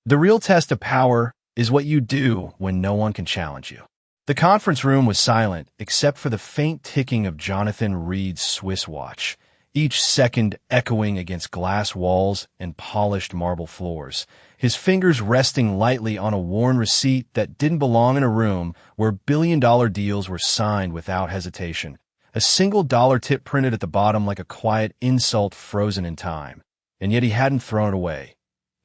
The real test of power is what you do when no one can challenge you. The conference room was silent, except for the faint ticking of Jonathan Reed's Swiss watch, each second echoing against glass walls and polished marble floors, his fingers resting lightly on a worn receipt that didn't belong in a room where billion-dollar deals were signed without hesitation. A single dollar tip printed at the bottom like a quiet insult frozen in time. And yet he hadn't thrown it away.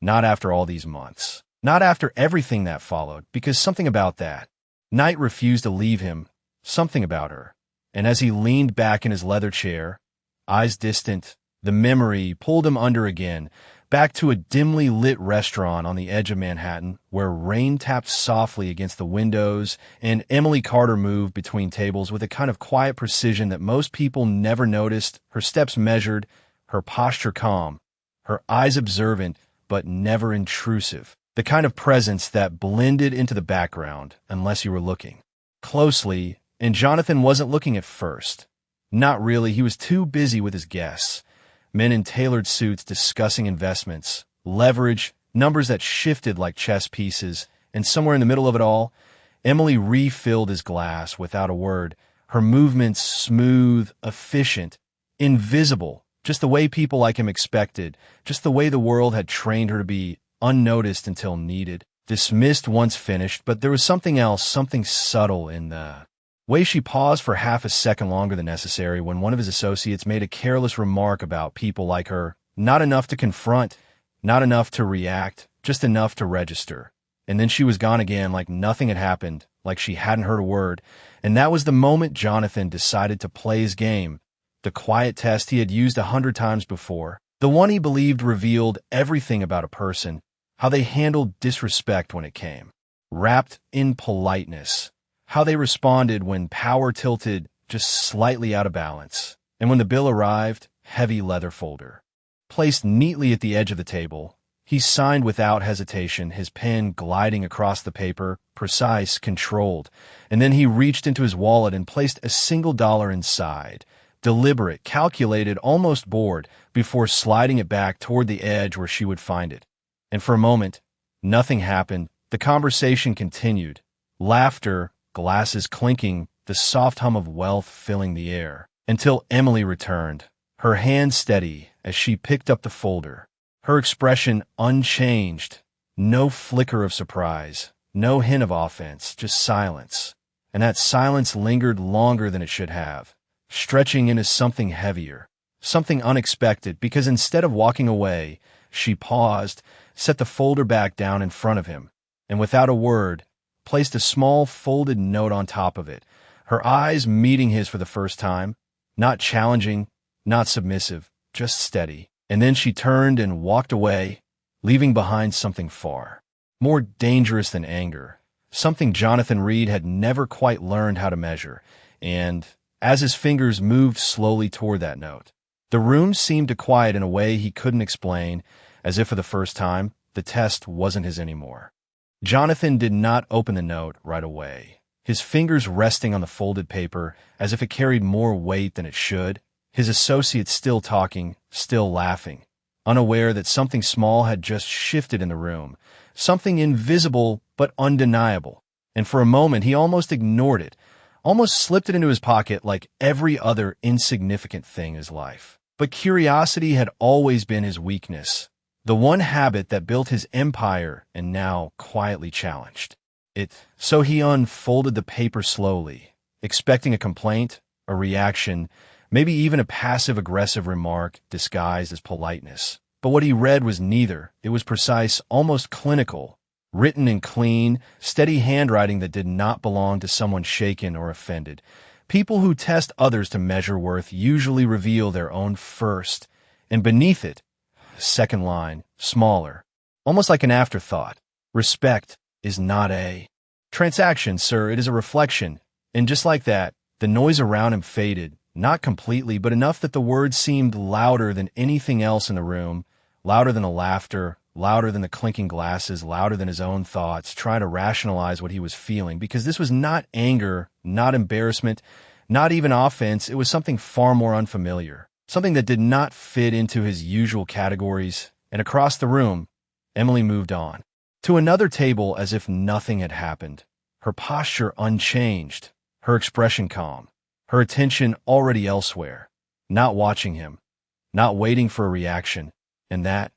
Not after all these months. Not after everything that followed, because something about that night refused to leave him, something about her. And as he leaned back in his leather chair, eyes distant, the memory pulled him under again, back to a dimly lit restaurant on the edge of Manhattan, where rain tapped softly against the windows, and Emily Carter moved between tables with a kind of quiet precision that most people never noticed, her steps measured, her posture calm, her eyes observant but never intrusive, the kind of presence that blended into the background unless you were looking closely, and Jonathan wasn't looking at first. Not really, he was too busy with his guests. Men in tailored suits discussing investments, leverage, numbers that shifted like chess pieces, and somewhere in the middle of it all, Emily refilled his glass without a word, her movements smooth, efficient, invisible, just the way people like him expected, just the way the world had trained her to be, unnoticed until needed, dismissed once finished, but there was something else, something subtle in the way she paused for half a second longer than necessary when one of his associates made a careless remark about people like her, not enough to confront, not enough to react, just enough to register. And then she was gone again like nothing had happened, like she hadn't heard a word, and that was the moment Jonathan decided to play his game, the quiet test he had used 100 times before, the one he believed revealed everything about a person, how they handled disrespect when it came, wrapped in politeness, how they responded when power tilted just slightly out of balance, and when the bill arrived, heavy leather folder. Placed neatly at the edge of the table, he signed without hesitation, his pen gliding across the paper, precise, controlled, and then he reached into his wallet and placed a single dollar inside, deliberate, calculated, almost bored, before sliding it back toward the edge where she would find it. And for a moment, nothing happened. The conversation continued. Laughter, glasses clinking, the soft hum of wealth filling the air, until Emily returned, her hand steady as she picked up the folder, her expression unchanged, no flicker of surprise, no hint of offense, just silence. And that silence lingered longer than it should have, stretching into something heavier, something unexpected, because instead of walking away, she paused, set the folder back down in front of him, and without a word, placed a small folded note on top of it, her eyes meeting his for the first time, not challenging, not submissive, just steady. And then she turned and walked away, leaving behind something far more dangerous than anger, something Jonathan Reed had never quite learned how to measure. And as his fingers moved slowly toward that note, the room seemed to quiet in a way he couldn't explain, as if for the first time, the test wasn't his anymore. Jonathan did not open the note right away, his fingers resting on the folded paper as if it carried more weight than it should, his associate still talking, still laughing, unaware that something small had just shifted in the room, something invisible but undeniable, and for a moment he almost ignored it, almost slipped it into his pocket like every other insignificant thing in his life. But curiosity had always been his weakness, the one habit that built his empire and now quietly challenged it. So he unfolded the paper slowly, expecting a complaint, a reaction, maybe even a passive-aggressive remark disguised as politeness. But what he read was neither. It was precise, almost clinical, written in clean, steady handwriting that did not belong to someone shaken or offended. People who test others to measure worth usually reveal their own first, and beneath it, second line, smaller, almost like an afterthought. Respect is not a transaction, sir. It is a reflection. And just like that, the noise around him faded, not completely, but enough that the words seemed louder than anything else in the room, louder than the laughter, louder than the clinking glasses, louder than his own thoughts, trying to rationalize what he was feeling, because this was not anger, not embarrassment, not even offense. It was something far more unfamiliar, something that did not fit into his usual categories. And across the room, Emily moved on. to another table as if nothing had happened, her posture unchanged, her expression calm, her attention already elsewhere, not watching him, not waiting for a reaction, and that,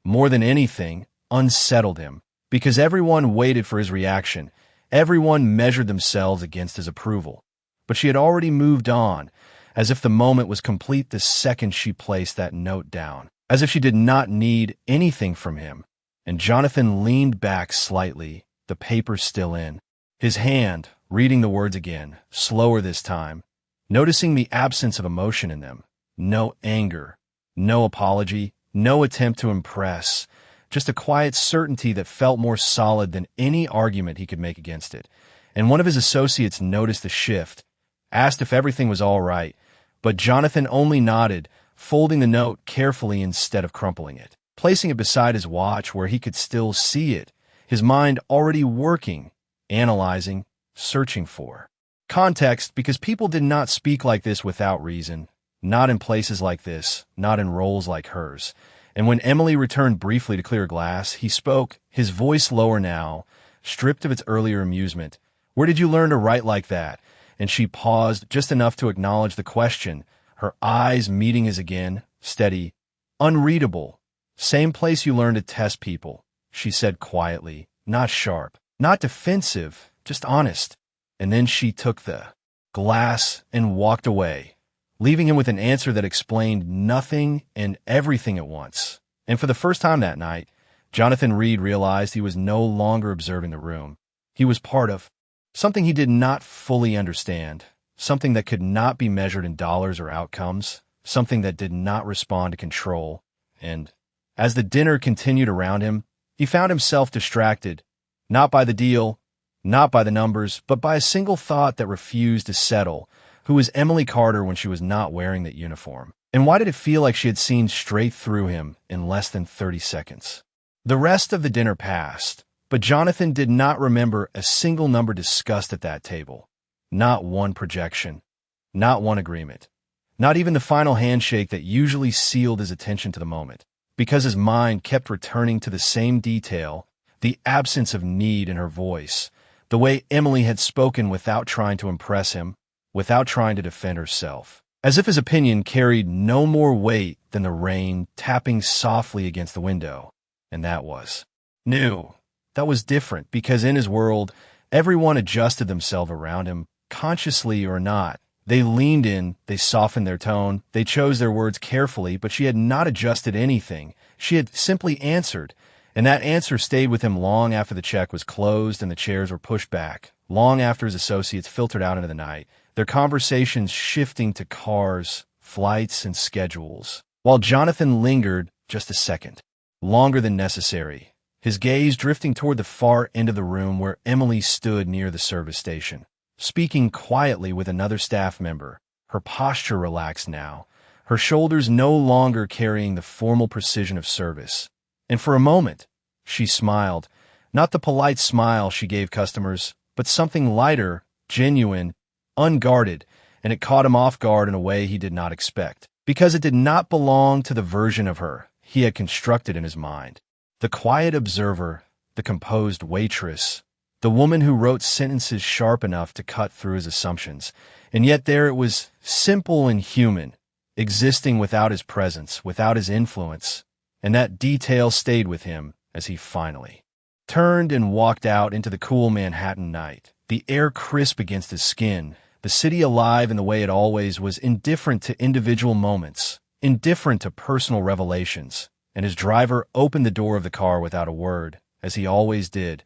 more than anything, unsettled him, because everyone waited for his reaction, everyone measured themselves against his approval. But she had already moved on, as if the moment was complete the second she placed that note down, as if she did not need anything from him. And Jonathan leaned back slightly, the paper still in, his hand reading the words again, slower this time, noticing the absence of emotion in them. No anger, no apology, no attempt to impress, just a quiet certainty that felt more solid than any argument he could make against it. And one of his associates noticed the shift, asked if everything was all right, but Jonathan only nodded, folding the note carefully instead of crumpling it, placing it beside his watch where he could still see it, his mind already working, analyzing, searching for context, because people did not speak like this without reason, not in places like this, not in roles like hers. And when Emily returned briefly to clear glass, he spoke, his voice lower now, stripped of its earlier amusement. "Where did you learn to write like that?" And she paused just enough to acknowledge the question, her eyes meeting his again, steady, unreadable. "Same place you learned to test people," she said quietly, not sharp, not defensive, just honest. And then she took the glass and walked away, leaving him with an answer that explained nothing and everything at once. And for the first time that night, Jonathan Reed realized he was no longer observing the room. He was part of something he did not fully understand, something that could not be measured in dollars or outcomes, something that did not respond to control. And as the dinner continued around him, he found himself distracted, not by the deal, not by the numbers, but by a single thought that refused to settle. Who was Emily Carter when she was not wearing that uniform? And why did it feel like she had seen straight through him in less than 30 seconds? The rest of the dinner passed, but Jonathan did not remember a single number discussed at that table. Not one projection, not one agreement, not even the final handshake that usually sealed his attention to the moment, because his mind kept returning to the same detail, the absence of need in her voice, the way Emily had spoken without trying to impress him, without trying to defend herself, as if his opinion carried no more weight than the rain tapping softly against the window. And that was new. That was different, because in his world, everyone adjusted themselves around him, consciously or not. They leaned in, they softened their tone, they chose their words carefully, but she had not adjusted anything. She had simply answered, and that answer stayed with him long after the check was closed and the chairs were pushed back, long after his associates filtered out into the night, their conversations shifting to cars, flights, and schedules, while Jonathan lingered just a second, longer than necessary, his gaze drifting toward the far end of the room where Emily stood near the service station, speaking quietly with another staff member, her posture relaxed now, her shoulders no longer carrying the formal precision of service. And for a moment, she smiled, not the polite smile she gave customers, but something lighter, genuine, unguarded, and it caught him off guard in a way he did not expect, because it did not belong to the version of her he had constructed in his mind. The quiet observer, the composed waitress, the woman who wrote sentences sharp enough to cut through his assumptions, and yet there it was, simple and human, existing without his presence, without his influence, and that detail stayed with him as he finally turned and walked out into the cool Manhattan night, the air crisp against his skin, the city alive in the way it always was, indifferent to individual moments, indifferent to personal revelations. And his driver opened the door of the car without a word, as he always did.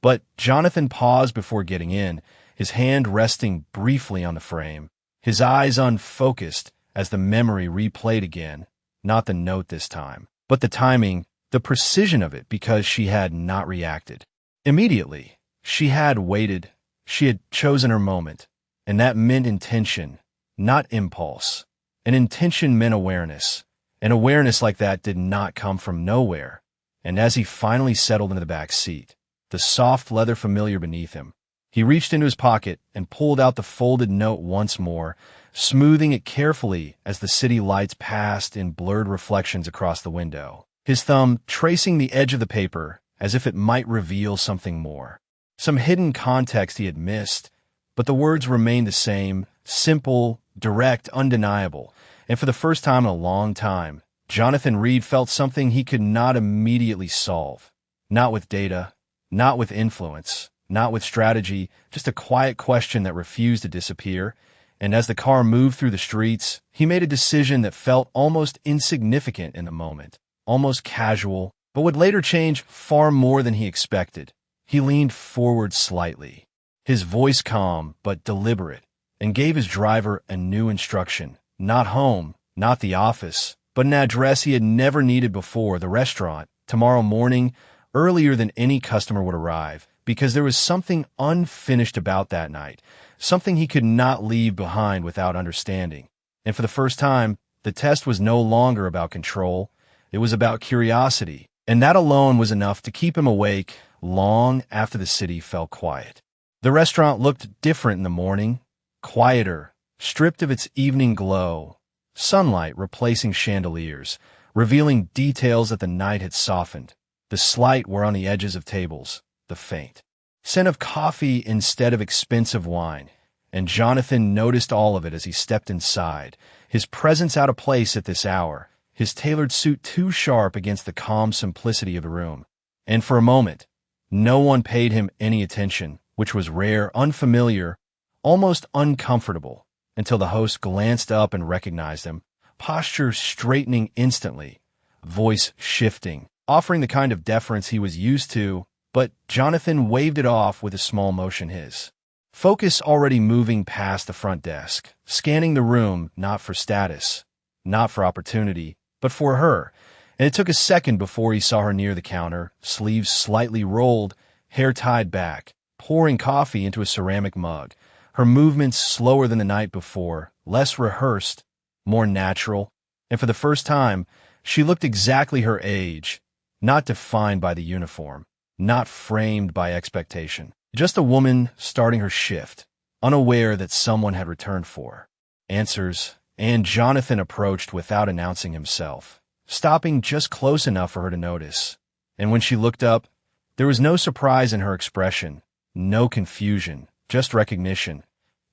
But Jonathan paused before getting in, his hand resting briefly on the frame, his eyes unfocused as the memory replayed again, not the note this time, but the timing, the precision of it, because she had not reacted immediately. She had waited, she had chosen her moment, and that meant intention, not impulse. And intention meant awareness. And awareness like that did not come from nowhere. And as he finally settled into the back seat, the soft leather familiar beneath him, he reached into his pocket and pulled out the folded note once more, smoothing it carefully as the city lights passed in blurred reflections across the window, his thumb tracing the edge of the paper as if it might reveal something more. Some hidden context he had missed, but the words remained the same, simple, direct, undeniable. And for the first time in a long time, Jonathan Reed felt something he could not immediately solve. Not with data, not with influence, not with strategy, just a quiet question that refused to disappear. And as the car moved through the streets, he made a decision that felt almost insignificant in the moment, almost casual, but would later change far more than he expected. He leaned forward slightly, his voice calm but deliberate, and gave his driver a new instruction. Not home, not the office, but an address he had never needed before, the restaurant, tomorrow morning, earlier than any customer would arrive, because there was something unfinished about that night, something he could not leave behind without understanding. And for the first time, the test was no longer about control, it was about curiosity, and that alone was enough to keep him awake long after the city fell quiet. The restaurant looked different in the morning, quieter, stripped of its evening glow, sunlight replacing chandeliers, revealing details that the night had softened. The slight were on the edges of tables, the faint scent of coffee instead of expensive wine, and Jonathan noticed all of it as he stepped inside, his presence out of place at this hour, his tailored suit too sharp against the calm simplicity of the room. And for a moment, no one paid him any attention, which was rare, unfamiliar, almost uncomfortable, until the host glanced up and recognized him, posture straightening instantly, voice shifting, offering the kind of deference he was used to, but Jonathan waved it off with a small motion, his focus already moving past the front desk, scanning the room not for status, not for opportunity, but for her. And it took a second before he saw her near the counter, sleeves slightly rolled, hair tied back, pouring coffee into a ceramic mug, her movements slower than the night before, less rehearsed, more natural, and for the first time, she looked exactly her age, not defined by the uniform, not framed by expectation. Just a woman starting her shift, unaware that someone had returned for answers, and Jonathan approached without announcing himself, stopping just close enough for her to notice. And when she looked up, there was no surprise in her expression, no confusion, just recognition,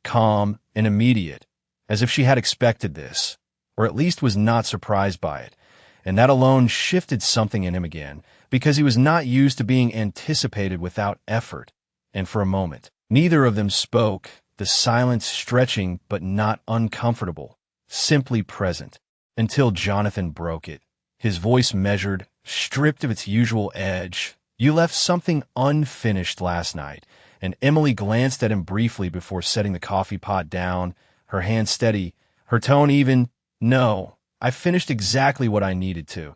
calm and immediate, as if she had expected this, or at least was not surprised by it. And that alone shifted something in him again, because he was not used to being anticipated without effort. And for a moment, neither of them spoke, the silence stretching but not uncomfortable, simply present, until Jonathan broke it. His voice measured, stripped of its usual edge. "You left something unfinished last night." And Emily glanced at him briefly before setting the coffee pot down, her hand steady, her tone even. "No, I finished exactly what I needed to."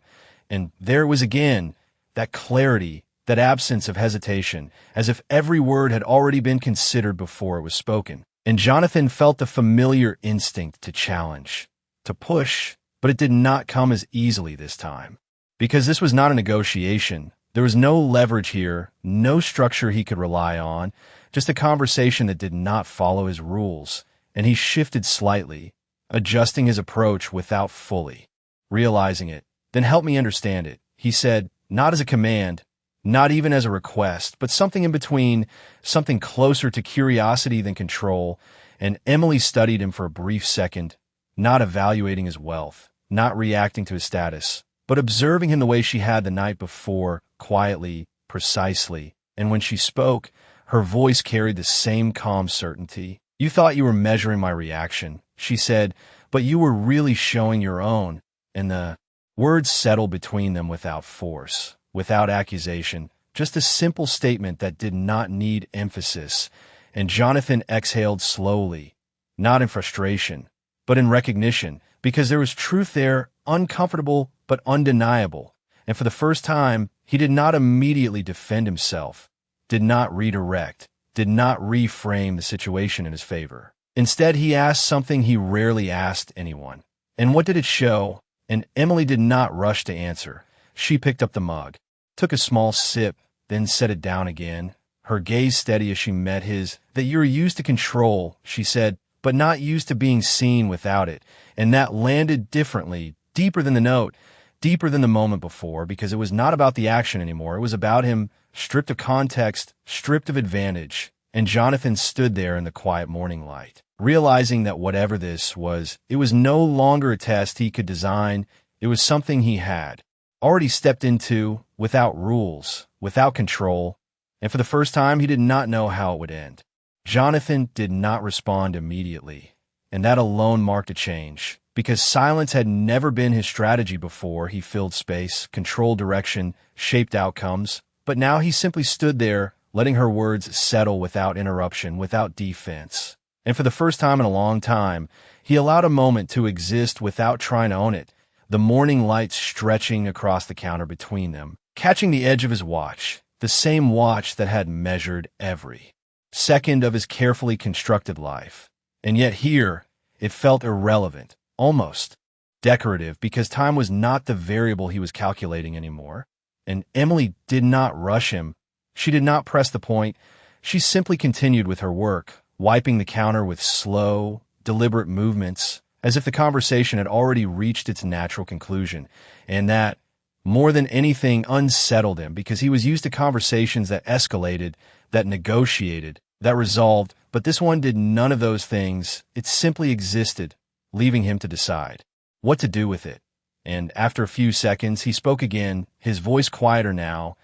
And there it was again, that clarity, that absence of hesitation, as if every word had already been considered before it was spoken. And Jonathan felt the familiar instinct to challenge, to push, but it did not come as easily this time. Because this was not a negotiation. There was no leverage here, no structure he could rely on, just a conversation that did not follow his rules. And he shifted slightly, adjusting his approach without fully realizing it. "Then help me understand it," he said, not as a command, not even as a request, but something in between, something closer to curiosity than control. And Emily studied him for a brief second, not evaluating his wealth, not reacting to his status, but observing him the way she had the night before, quietly, precisely. And when she spoke, her voice carried the same calm certainty. "You thought you were measuring my reaction," she said, "but you were really showing your own." And the words settled between them without force, without accusation, just a simple statement that did not need emphasis. And Jonathan exhaled slowly, not in frustration, but in recognition, because there was truth there, uncomfortable but undeniable. And for the first time, he did not immediately defend himself, did not redirect, did not reframe the situation in his favor. Instead, he asked something he rarely asked anyone. And what did it show? And Emily did not rush to answer. She picked up the mug, took a small sip, then set it down again, her gaze steady as she met his. "That you're used to control," she said, "but not used to being seen without it." And that landed differently, deeper than the note, deeper than the moment before, because it was not about the action anymore. It was about him, stripped of context, stripped of advantage. And Jonathan stood there in the quiet morning light, realizing that whatever this was, it was no longer a test he could design. It was something he had already stepped into, without rules, without control, and for the first time he did not know how it would end. Jonathan did not respond immediately, and that alone marked a change, because silence had never been his strategy before. He filled space, controlled direction, shaped outcomes, but now he simply stood there, letting her words settle without interruption, without defense. And for the first time in a long time, he allowed a moment to exist without trying to own it, the morning light stretching across the counter between them, catching the edge of his watch, the same watch that had measured every second of his carefully constructed life. And yet here, it felt irrelevant, almost decorative, because time was not the variable he was calculating anymore. And Emily did not rush him. She did not press the point. She simply continued with her work, wiping the counter with slow, deliberate movements, as if the conversation had already reached its natural conclusion. And that, more than anything, unsettled him, because he was used to conversations that escalated, that negotiated, that resolved. But this one did none of those things. It simply existed, leaving him to decide what to do with it. And after a few seconds, he spoke again, his voice quieter now,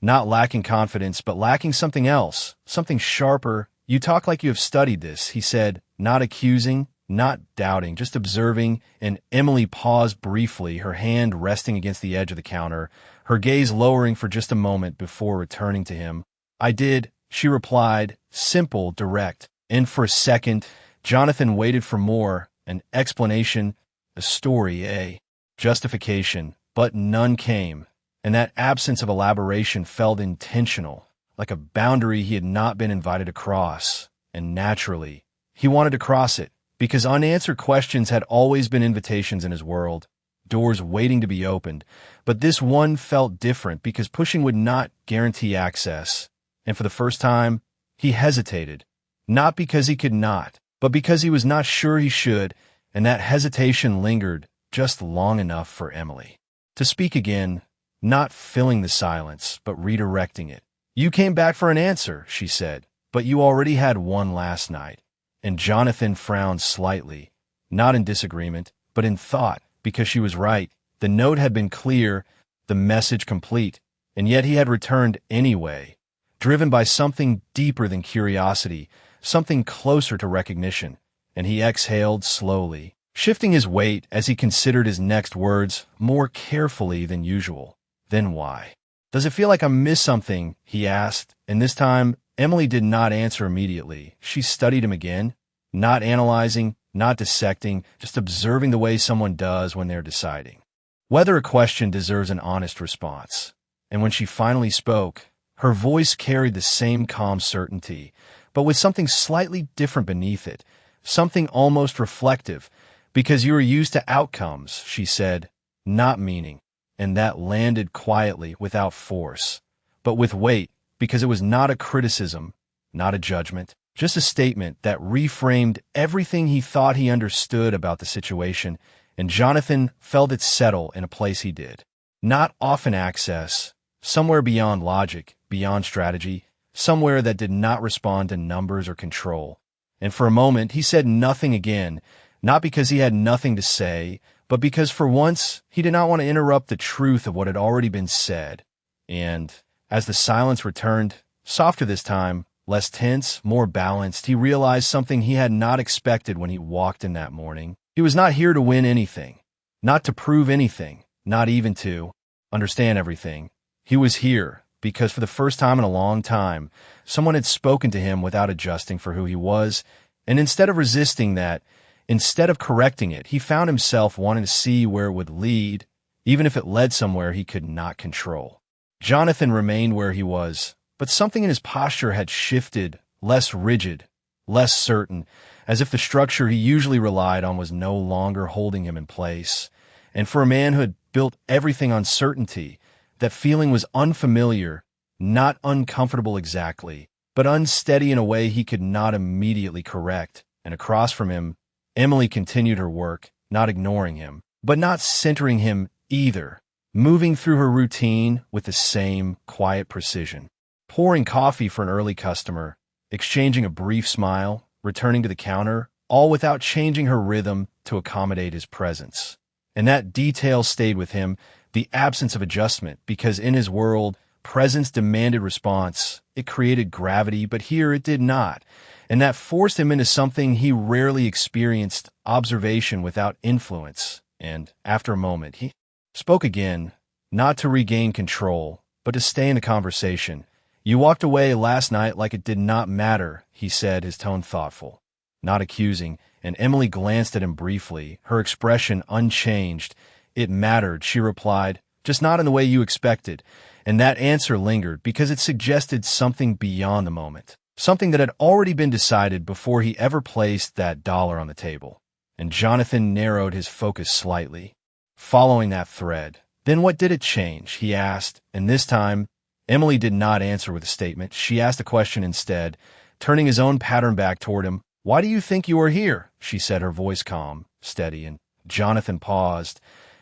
not lacking confidence, but lacking something else, something sharper. "You talk like you have studied this," he said, not accusing, not doubting, just observing. And Emily paused briefly, her hand resting against the edge of the counter, her gaze lowering for just a moment before returning to him. "I did," she replied, simple, direct. And for a second, Jonathan waited for more, an explanation, a story, a justification, but none came. And that absence of elaboration felt intentional, like a boundary he had not been invited to cross. And naturally, he wanted to cross it, because unanswered questions had always been invitations in his world, doors waiting to be opened. But this one felt different, because pushing would not guarantee access. And for the first time, he hesitated, not because he could not, but because he was not sure he should, and that hesitation lingered just long enough for Emily to speak again, not filling the silence, but redirecting it. "You came back for an answer," she said, "but you already had one last night." And Jonathan frowned slightly, not in disagreement, but in thought, because she was right. The note had been clear, the message complete, and yet he had returned anyway, driven by something deeper than curiosity, something closer to recognition. And he exhaled slowly, shifting his weight as he considered his next words more carefully than usual. "Then why? Does it feel like I missed something?" he asked. And this time, Emily did not answer immediately. She studied him again, not analyzing, not dissecting, just observing the way someone does when they're deciding whether a question deserves an honest response. And when she finally spoke, her voice carried the same calm certainty, but with something slightly different beneath it, something almost reflective. "Because you are used to outcomes," she said, "not meaning." And that landed quietly, without force, but with weight, because it was not a criticism, not a judgment, just a statement that reframed everything he thought he understood about the situation. And Jonathan felt it settle in a place he did not often access, somewhere beyond logic, beyond strategy, somewhere that did not respond to numbers or control. And for a moment, he said nothing again, not because he had nothing to say, but because for once, he did not want to interrupt the truth of what had already been said. And as the silence returned, softer this time, less tense, more balanced, he realized something he had not expected when he walked in that morning. He was not here to win anything, not to prove anything, not even to understand everything. He was here because for the first time in a long time, someone had spoken to him without adjusting for who he was. And instead of resisting that, instead of correcting it, he found himself wanting to see where it would lead, even if it led somewhere he could not control. Jonathan remained where he was, but something in his posture had shifted, less rigid, less certain, as if the structure he usually relied on was no longer holding him in place. And for a man who had built everything on certainty, that feeling was unfamiliar, not uncomfortable exactly, but unsteady in a way he could not immediately correct. And across from him, Emily continued her work, not ignoring him, but not centering him either. moving through her routine with the same quiet precision. Pouring coffee for an early customer, exchanging a brief smile, returning to the counter, all without changing her rhythm to accommodate his presence. And that detail stayed with him, the absence of adjustment, because in his world, presence demanded response. It created gravity, but here it did not. And that forced him into something he rarely experienced, observation without influence. And after a moment, he spoke again, not to regain control, but to stay in the conversation. "You walked away last night like it did not matter," he said, his tone thoughtful, not accusing, and Emily glanced at him briefly, her expression unchanged. "It mattered," she replied, "just not in the way you expected." And that answer lingered because it suggested something beyond the moment, something that had already been decided before he ever placed that dollar on the table. And Jonathan narrowed his focus slightly, following that thread. "Then what did it change?" he asked, and this time, Emily did not answer with a statement. She asked a question instead, turning his own pattern back toward him. "Why do you think you are here?" she said, her voice calm, steady, and Jonathan paused.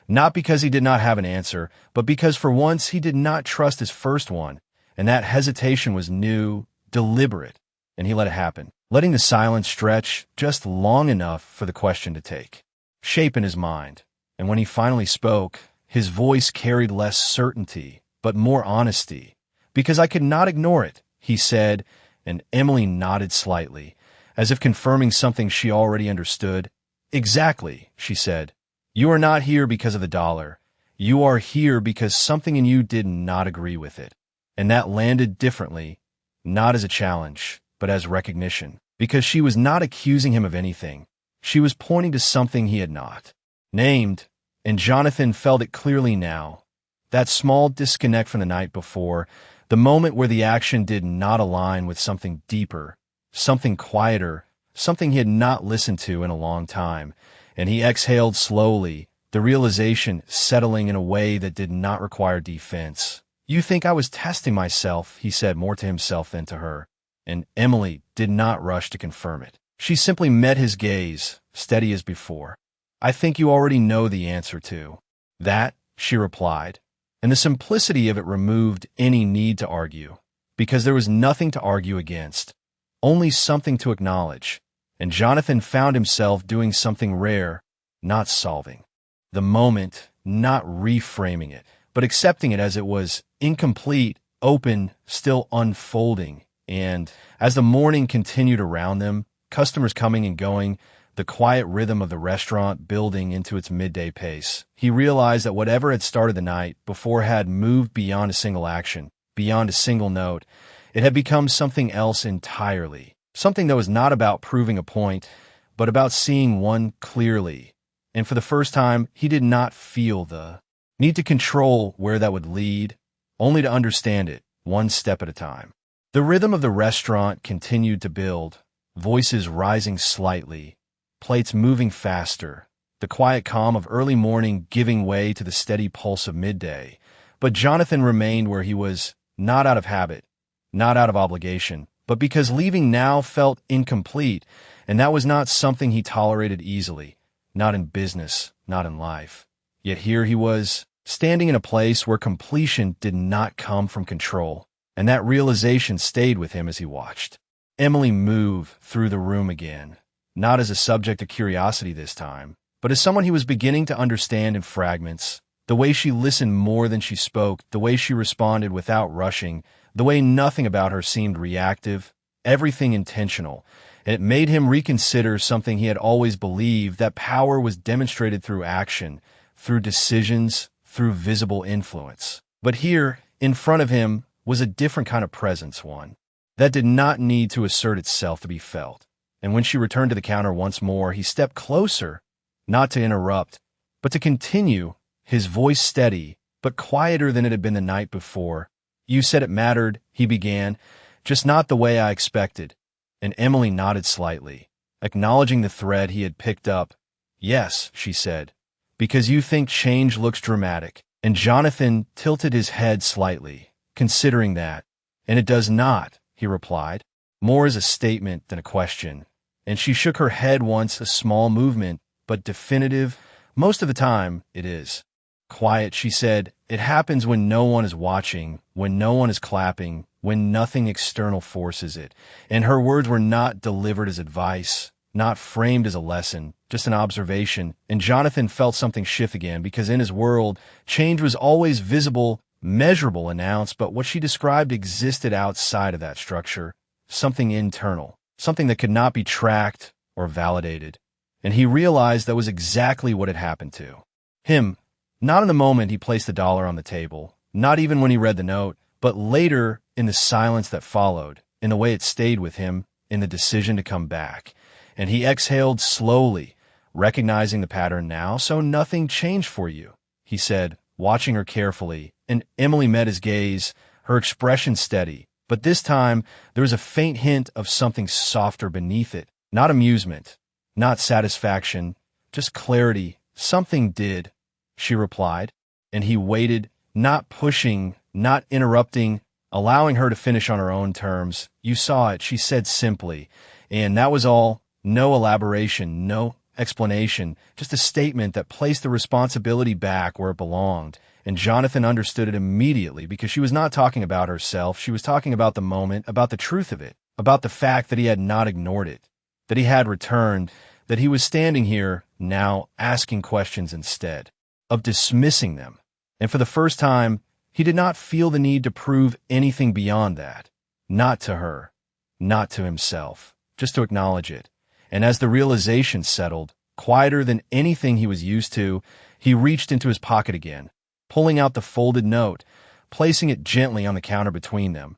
Not because he did not have an answer, but because for once he did not trust his first one, and that hesitation was new, deliberate, and he let it happen, letting the silence stretch just long enough for the question to take shape in his mind. And when he finally spoke, his voice carried less certainty, but more honesty. "Because I could not ignore it," he said, and Emily nodded slightly, as if confirming something she already understood. "Exactly," she said. "You are not here because of the dollar. You are here because something in you did not agree with it." And that landed differently, not as a challenge, but as recognition, because she was not accusing him of anything. She was pointing to something he had not named, and Jonathan felt it clearly now. That small disconnect from the night before, the moment where the action did not align with something deeper, something quieter, something he had not listened to in a long time. And he exhaled slowly, the realization settling in a way that did not require defense. "You think I was testing myself," he said, more to himself than to her. And Emily did not rush to confirm it. She simply met his gaze, steady as before. "I think you already know the answer to that," she replied. And the simplicity of it removed any need to argue, because there was nothing to argue against, only something to acknowledge. And Jonathan found himself doing something rare, not solving the moment, not reframing it, but accepting it as it was, incomplete, open, still unfolding. And as the morning continued around them, customers coming and going, the quiet rhythm of the restaurant building into its midday pace, he realized that whatever had started the night before had moved beyond a single action, beyond a single note. It had become something else entirely. Something that was not about proving a point, but about seeing one clearly. And for the first time, he did not feel the need to control where that would lead, only to understand it, one step at a time. The rhythm of the restaurant continued to build, voices rising slightly, plates moving faster, the quiet calm of early morning giving way to the steady pulse of midday. But Jonathan remained where he was, not out of habit, not out of obligation, but because leaving now felt incomplete, and that was not something he tolerated easily, not in business, not in life. Yet here he was, standing in a place where completion did not come from control, and that realization stayed with him as he watched Emily move through the room again, not as a subject of curiosity this time, but as someone he was beginning to understand in fragments. The way she listened more than she spoke, the way she responded without rushing, the way nothing about her seemed reactive, everything intentional. And it made him reconsider something he had always believed, that power was demonstrated through action, through decisions, through visible influence. But here, in front of him, was a different kind of presence, one that did not need to assert itself to be felt. And when she returned to the counter once more, he stepped closer, not to interrupt, but to continue, his voice steady, but quieter than it had been the night before. "You said it mattered," he began, "just not the way I expected." And Emily nodded slightly, acknowledging the thread he had picked up. "Yes," she said, "because you think change looks dramatic." And Jonathan tilted his head slightly, considering that. "And it does not," he replied, more as a statement than a question. And she shook her head once, a small movement, but definitive. "Most of the time, it is." Quiet, she said. It happens when no one is watching, when no one is clapping, when nothing external forces it. And her words were not delivered as advice, not framed as a lesson, just an observation. And Jonathan felt something shift again, because in his world, change was always visible, measurable, announced, but what she described existed outside of that structure, something internal, something that could not be tracked or validated. And he realized that was exactly what had happened to him. Not in the moment he placed the dollar on the table, not even when he read the note, but later in the silence that followed, in the way it stayed with him, in the decision to come back. And he exhaled slowly, recognizing the pattern now. So nothing changed for you, he said, watching her carefully. And Emily met his gaze, her expression steady. But this time, there was a faint hint of something softer beneath it. Not amusement, not satisfaction, just clarity. Something did, she replied. And he waited, not pushing, not interrupting, allowing her to finish on her own terms. You saw it, she said simply. And that was all. No elaboration, no explanation, just a statement that placed the responsibility back where it belonged. And Jonathan understood it immediately, because she was not talking about herself. She was talking about the moment, about the truth of it, about the fact that he had not ignored it, that he had returned, that he was standing here now asking questions instead of dismissing them. And for the first time, he did not feel the need to prove anything beyond that. Not to her, not to himself, just to acknowledge it. And as the realization settled, quieter than anything he was used to, he reached into his pocket again, pulling out the folded note, placing it gently on the counter between them.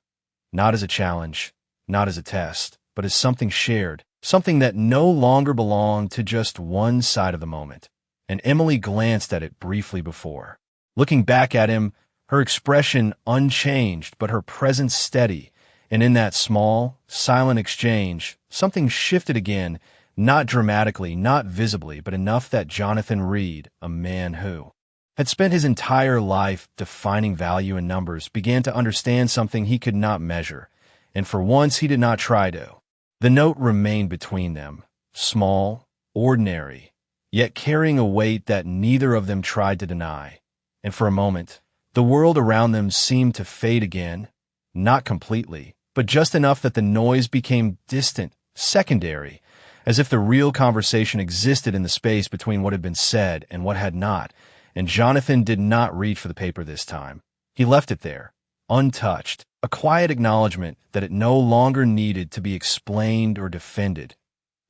Not as a challenge, not as a test, but as something shared, something that no longer belonged to just one side of the moment. And Emily glanced at it briefly before. Looking back at him, her expression unchanged, but her presence steady. And in that small, silent exchange, something shifted again, not dramatically, not visibly, but enough that Jonathan Reed, a man who had spent his entire life defining value in numbers, began to understand something he could not measure. And for once, he did not try to. The note remained between them, small, ordinary, yet carrying a weight that neither of them tried to deny. And for a moment, the world around them seemed to fade again, not completely, but just enough that the noise became distant, secondary, as if the real conversation existed in the space between what had been said and what had not. And Jonathan did not reach for the paper this time. He left it there, untouched, a quiet acknowledgement that it no longer needed to be explained or defended.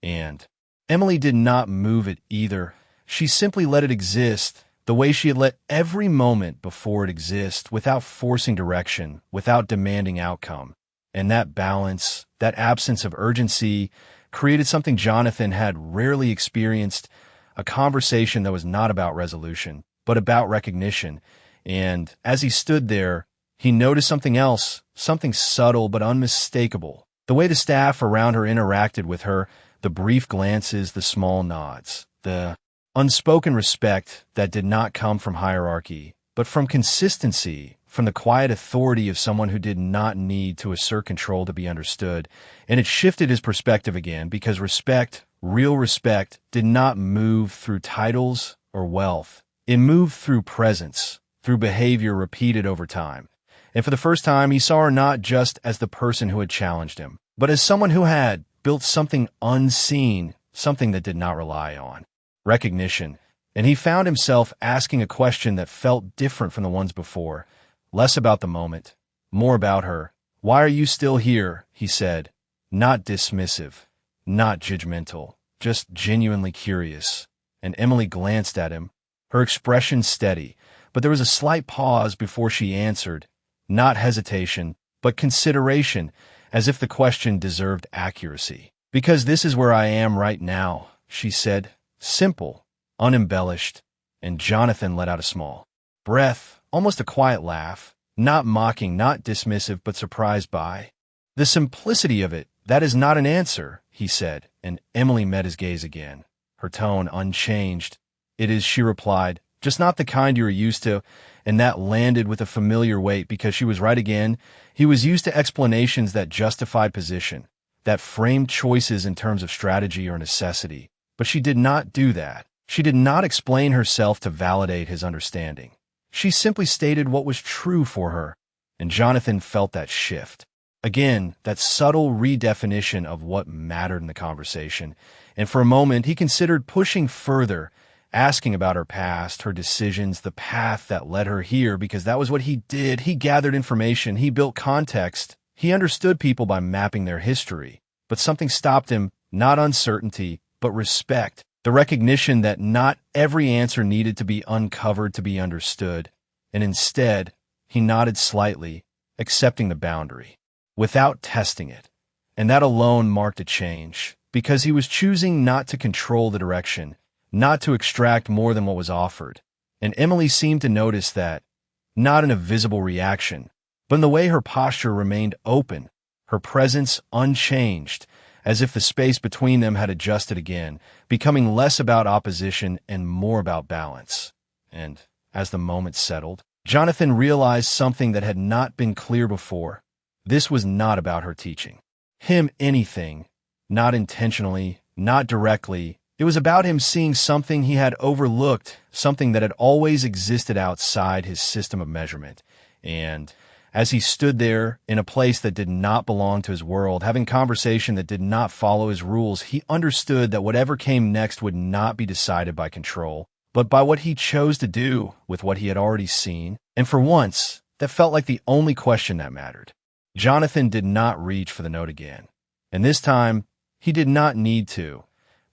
And Emily did not move it either. She simply let it exist, the way she had let every moment before it exist, without forcing direction, without demanding outcome. And that balance, that absence of urgency, created something Jonathan had rarely experienced, a conversation that was not about resolution, but about recognition. And as he stood there, he noticed something else, something subtle but unmistakable. The way the staff around her interacted with her, the brief glances, the small nods, the unspoken respect that did not come from hierarchy, but from consistency, from the quiet authority of someone who did not need to assert control to be understood. And it shifted his perspective again, because respect, real respect, did not move through titles or wealth. It moved through presence, through behavior repeated over time. And for the first time, he saw her not just as the person who had challenged him, but as someone who had built something unseen, something that did not rely on recognition. And he found himself asking a question that felt different from the ones before. Less about the moment, more about her. Why are you still here? He said. Not dismissive, not judgmental, just genuinely curious. And Emily glanced at him, her expression steady, but there was a slight pause before she answered. Not hesitation, but consideration, as if the question deserved accuracy. Because this is where I am right now, she said. Simple, unembellished. And Jonathan let out a small breath, almost a quiet laugh, not mocking, not dismissive, but surprised by the simplicity of it. That is not an answer, he said, and Emily met his gaze again, her tone unchanged. It is, she replied, just not the kind you are used to, and that landed with a familiar weight, because she was right again. He was used to explanations that justified position, that framed choices in terms of strategy or necessity, but she did not do that. She did not explain herself to validate his understanding. She simply stated what was true for her, and Jonathan felt that shift. Again, that subtle redefinition of what mattered in the conversation, and for a moment he considered pushing further, asking about her past, her decisions, the path that led her here, because that was what he did. He gathered information, he built context, he understood people by mapping their history. But something stopped him, not uncertainty, but respect, the recognition that not every answer needed to be uncovered to be understood, and instead, he nodded slightly, accepting the boundary, without testing it. And that alone marked a change, because he was choosing not to control the direction, not to extract more than what was offered. And Emily seemed to notice that, not in a visible reaction, but in the way her posture remained open, her presence unchanged, as if the space between them had adjusted again, becoming less about opposition and more about balance. And, as the moment settled, Jonathan realized something that had not been clear before. This was not about her teaching him anything, not intentionally, not directly. It was about him seeing something he had overlooked, something that had always existed outside his system of measurement. And as he stood there in a place that did not belong to his world, having conversation that did not follow his rules, he understood that whatever came next would not be decided by control, but by what he chose to do with what he had already seen. And for once, that felt like the only question that mattered. Jonathan did not reach for the note again. And this time, he did not need to,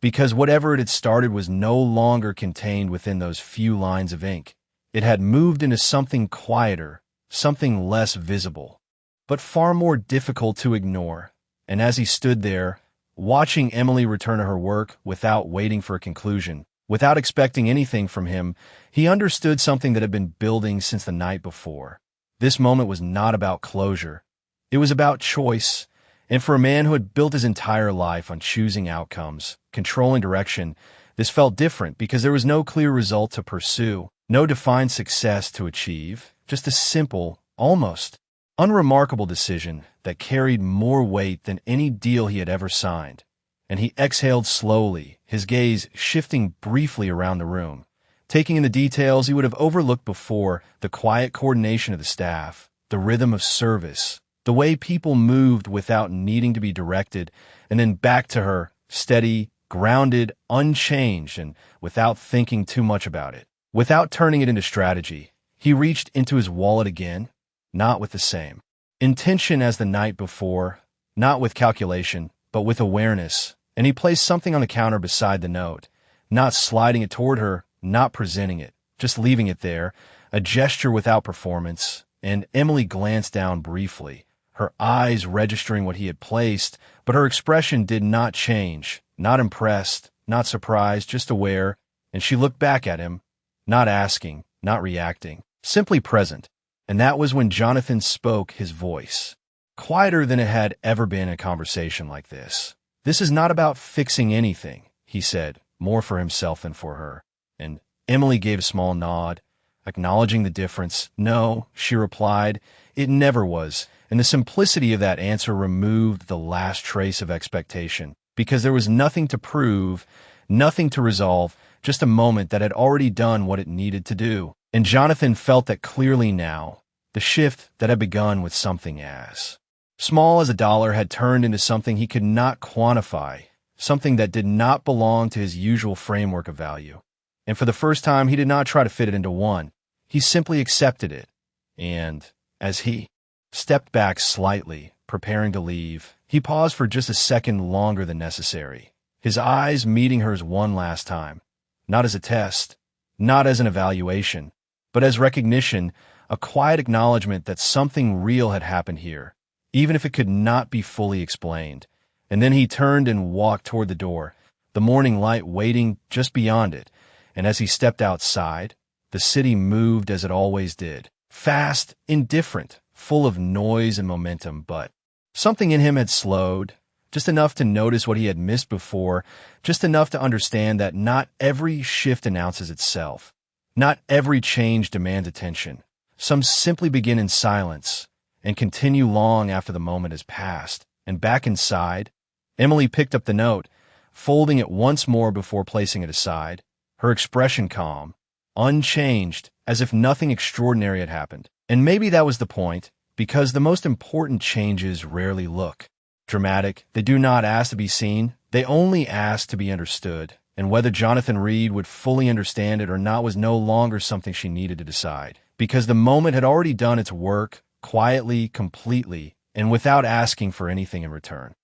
because whatever it had started was no longer contained within those few lines of ink. It had moved into something quieter, something less visible, but far more difficult to ignore. And as he stood there, watching Emily return to her work without waiting for a conclusion, without expecting anything from him, he understood something that had been building since the night before. This moment was not about closure. It was about choice. And for a man who had built his entire life on choosing outcomes, controlling direction, this felt different because there was no clear result to pursue, no defined success to achieve, just a simple, almost unremarkable decision that carried more weight than any deal he had ever signed. And he exhaled slowly, his gaze shifting briefly around the room, taking in the details he would have overlooked before, the quiet coordination of the staff, the rhythm of service, the way people moved without needing to be directed, and then back to her, steady, grounded, unchanged, and without thinking too much about it. Without turning it into strategy, he reached into his wallet again, not with the same intention as the night before, not with calculation, but with awareness, and he placed something on the counter beside the note, not sliding it toward her, not presenting it, just leaving it there, a gesture without performance. And Emily glanced down briefly, her eyes registering what he had placed, but her expression did not change, not impressed, not surprised, just aware, and she looked back at him, not asking, not reacting, simply present. And that was when Jonathan spoke, his voice, quieter than it had ever been in a conversation like this. "This is not about fixing anything," he said, more for himself than for her. And Emily gave a small nod, acknowledging the difference. "No," she replied, "it never was." And the simplicity of that answer removed the last trace of expectation, because there was nothing to prove, nothing to resolve, just a moment that had already done what it needed to do. And Jonathan felt that clearly now. The shift that had begun with something as small as $1 had turned into something he could not quantify, something that did not belong to his usual framework of value. And for the first time, he did not try to fit it into one. He simply accepted it. And as he stepped back slightly, preparing to leave, he paused for just a second longer than necessary, his eyes meeting hers one last time, not as a test, not as an evaluation, but as recognition, a quiet acknowledgement that something real had happened here, even if it could not be fully explained. And then he turned and walked toward the door, the morning light waiting just beyond it. And as he stepped outside, the city moved as it always did, fast, indifferent, full of noise and momentum, but something in him had slowed, just enough to notice what he had missed before, just enough to understand that not every shift announces itself. Not every change demands attention. Some simply begin in silence and continue long after the moment has passed. And back inside, Emily picked up the note, folding it once more before placing it aside. her expression calm, unchanged, as if nothing extraordinary had happened. And maybe that was the point, because the most important changes rarely look dramatic. They do not ask to be seen, they only ask to be understood. And whether Jonathan Reed would fully understand it or not was no longer something she needed to decide, because the moment had already done its work, quietly, completely, and without asking for anything in return.